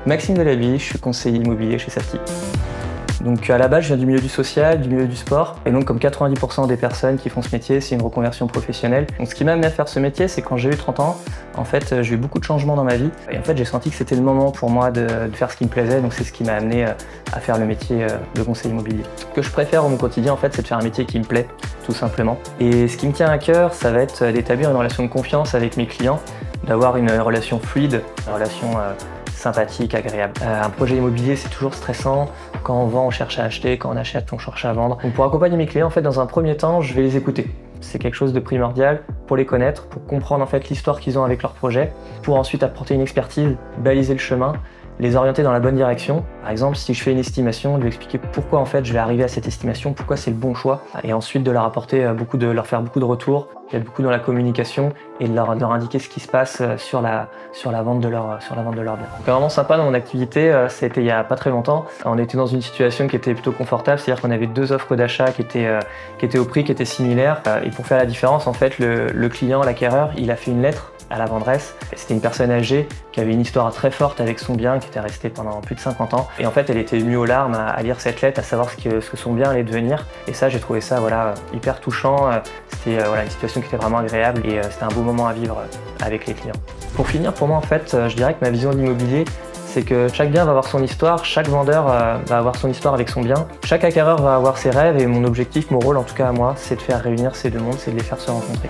Maxime Delaby, je suis conseiller immobilier chez Safety. Donc à la base, je viens du milieu du social, du milieu du sport. Et donc comme 90% des personnes qui font ce métier, c'est une reconversion professionnelle. Donc ce qui m'a amené à faire ce métier, c'est quand j'ai eu 30 ans, en fait, j'ai eu beaucoup de changements dans ma vie. Et en fait, j'ai senti que c'était le moment pour moi de faire ce qui me plaisait. Donc c'est ce qui m'a amené à faire le métier de conseiller immobilier. Ce que je préfère dans mon quotidien, en fait, c'est de faire un métier qui me plaît, tout simplement. Et ce qui me tient à cœur, ça va être d'établir une relation de confiance avec mes clients, d'avoir une relation fluide, une relation sympathique, agréable. Un projet immobilier, c'est toujours stressant. Quand on vend, on cherche à acheter. Quand on achète, on cherche à vendre. Donc pour accompagner mes clients, en fait, dans un premier temps, je vais les écouter. C'est quelque chose de primordial pour les connaître, pour comprendre en fait l'histoire qu'ils ont avec leur projet, pour ensuite apporter une expertise, baliser le chemin, les orienter dans la bonne direction. Par exemple, si je fais une estimation, de lui expliquer pourquoi en fait je vais arriver à cette estimation, pourquoi c'est le bon choix, et ensuite de leur apporter leur faire beaucoup de retours, d'être beaucoup dans la communication et de leur indiquer ce qui se passe sur la vente de leur bien. Donc, vraiment sympa dans mon activité, ça a été il y a pas très longtemps. On était dans une situation qui était plutôt confortable, c'est-à-dire qu'on avait 2 offres d'achat qui étaient au prix, qui étaient similaires. Et pour faire la différence, en fait, le client, l'acquéreur, il a fait une lettre à la vendresse. C'était une personne âgée qui avait une histoire très forte avec son bien, qui était restée pendant plus de 50 ans. Et en fait, elle était émue aux larmes à lire cette lettre, à savoir ce que son bien allait devenir. Et ça, j'ai trouvé ça hyper touchant. C'était une situation qui était vraiment agréable et c'était un beau moment à vivre avec les clients. Pour finir, pour moi, en fait, je dirais que ma vision de l'immobilier, c'est que chaque bien va avoir son histoire, chaque vendeur va avoir son histoire avec son bien, chaque acquéreur va avoir ses rêves et mon objectif, mon rôle en tout cas à moi, c'est de faire réunir ces deux mondes, c'est de les faire se rencontrer.